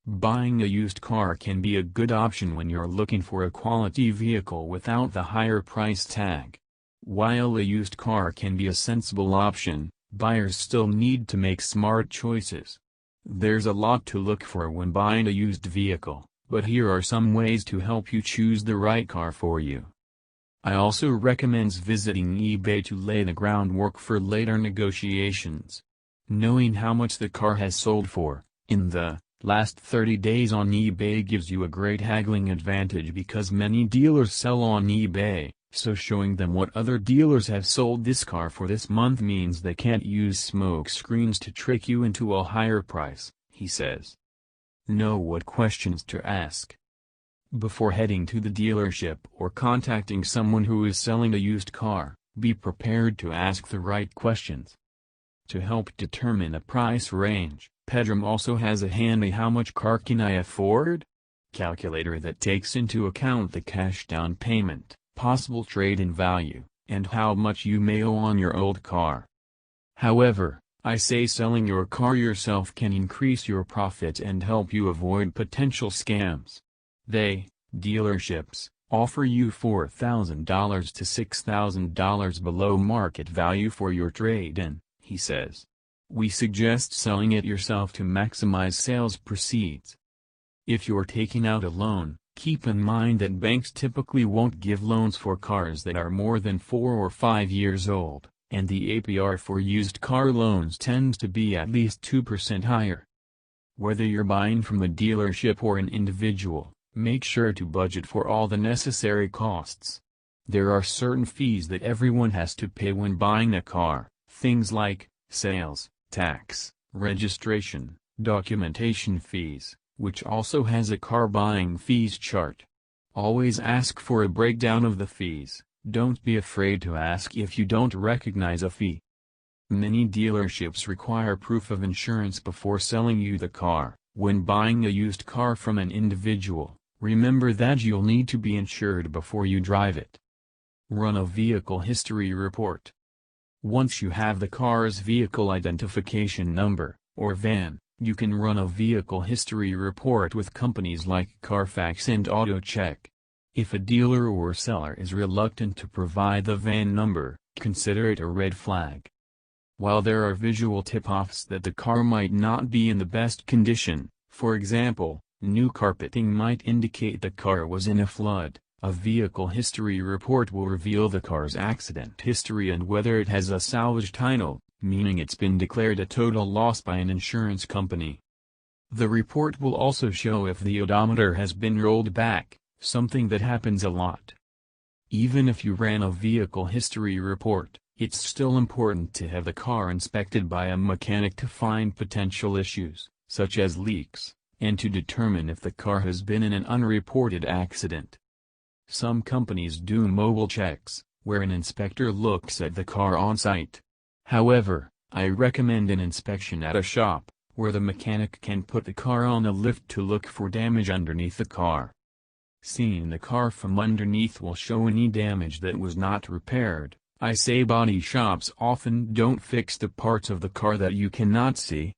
Buying a used car can be a good option when you're looking for a quality vehicle without the higher price tag. While a used car can be a sensible option, buyers still need to make smart choices. There's a lot to look for when buying a used vehicle, but here are some ways to help you choose the right car for you. I also recommend visiting eBay to lay the groundwork for later negotiations. Knowing how much the car has sold for, in the last 30 days on eBay gives you a great haggling advantage because many dealers sell on eBay, so showing them what other dealers have sold this car for this month means they can't use smoke screens to trick you into a higher price, he says. Know what questions to ask. Before heading to the dealership or contacting someone who is selling a used car, be prepared to ask the right questions. To help determine a price range, Pedram also has a handy "How much car can I afford?" calculator that takes into account the cash down payment, possible trade-in value, and how much you may owe on your old car. However, I say selling your car yourself can increase your profit and help you avoid potential scams. Dealerships, offer you $4,000 to $6,000 below market value for your trade-in, he says. We suggest selling it yourself to maximize sales proceeds. If you're taking out a loan, keep in mind that banks typically won't give loans for cars that are more than 4 or 5 years old, and the APR for used car loans tends to be at least 2% higher. Whether you're buying from a dealership or an individual, make sure to budget for all the necessary costs. There are certain fees that everyone has to pay when buying a car, things like sales tax, registration, documentation fees, which also has a car buying fees chart. Always ask for a breakdown of the fees. Don't be afraid to ask if you don't recognize a fee. Many dealerships require proof of insurance before selling you the car. When buying a used car from an individual, remember that you'll need to be insured before you drive it. Run a vehicle history report. Once you have the car's vehicle identification number, or VIN, you can run a vehicle history report with companies like Carfax and AutoCheck. If a dealer or seller is reluctant to provide the VIN number, consider it a red flag. While there are visual tip-offs that the car might not be in the best condition, for example, new carpeting might indicate the car was in a flood, a vehicle history report will reveal the car's accident history and whether it has a salvage title, meaning it's been declared a total loss by an insurance company. The report will also show if the odometer has been rolled back, something that happens a lot. Even if you ran a vehicle history report, it's still important to have the car inspected by a mechanic to find potential issues, such as leaks, and to determine if the car has been in an unreported accident. Some companies do mobile checks, where an inspector looks at the car on site. However, I recommend an inspection at a shop, where the mechanic can put the car on a lift to look for damage underneath the car. Seeing the car from underneath will show any damage that was not repaired. I say body shops often don't fix the parts of the car that you cannot see.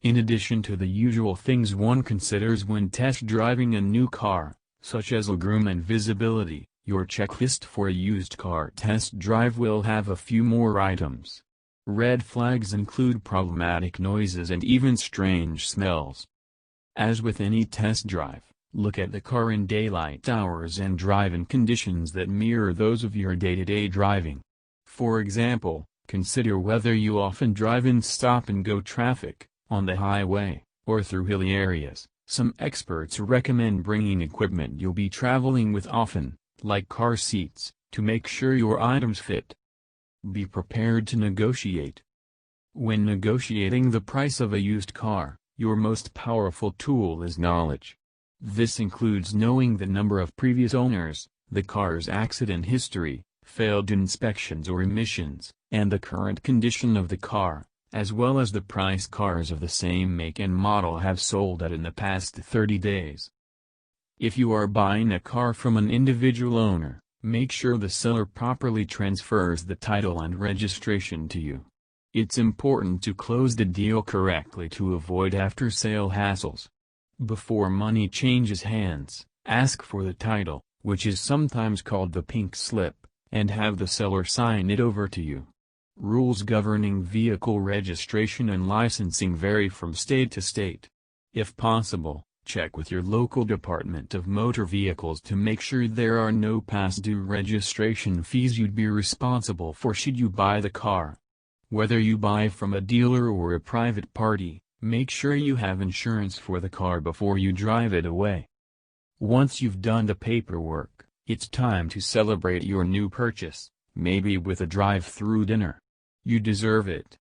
In addition to the usual things one considers when test driving a new car, such as legroom and visibility, your checklist for a used car test drive will have a few more items. Red flags include problematic noises and even strange smells. As with any test drive, look at the car in daylight hours and drive in conditions that mirror those of your day-to-day driving. For example, consider whether you often drive in stop-and-go traffic, on the highway, or through hilly areas. Some experts recommend bringing equipment you'll be traveling with often, like car seats, to make sure your items fit. Be prepared to negotiate. When negotiating the price of a used car, your most powerful tool is knowledge. This includes knowing the number of previous owners, the car's accident history, failed inspections or emissions, and the current condition of the car, as well as the price cars of the same make and model have sold at in the past 30 days. If you are buying a car from an individual owner, make sure the seller properly transfers the title and registration to you. It's important to close the deal correctly to avoid after-sale hassles. Before money changes hands, ask for the title, which is sometimes called the pink slip, and have the seller sign it over to you. Rules governing vehicle registration and licensing vary from state to state. If possible, check with your local Department of Motor Vehicles to make sure there are no past due registration fees you'd be responsible for should you buy the car. Whether you buy from a dealer or a private party, make sure you have insurance for the car before you drive it away. Once you've done the paperwork, it's time to celebrate your new purchase, maybe with a drive-through dinner. You deserve it.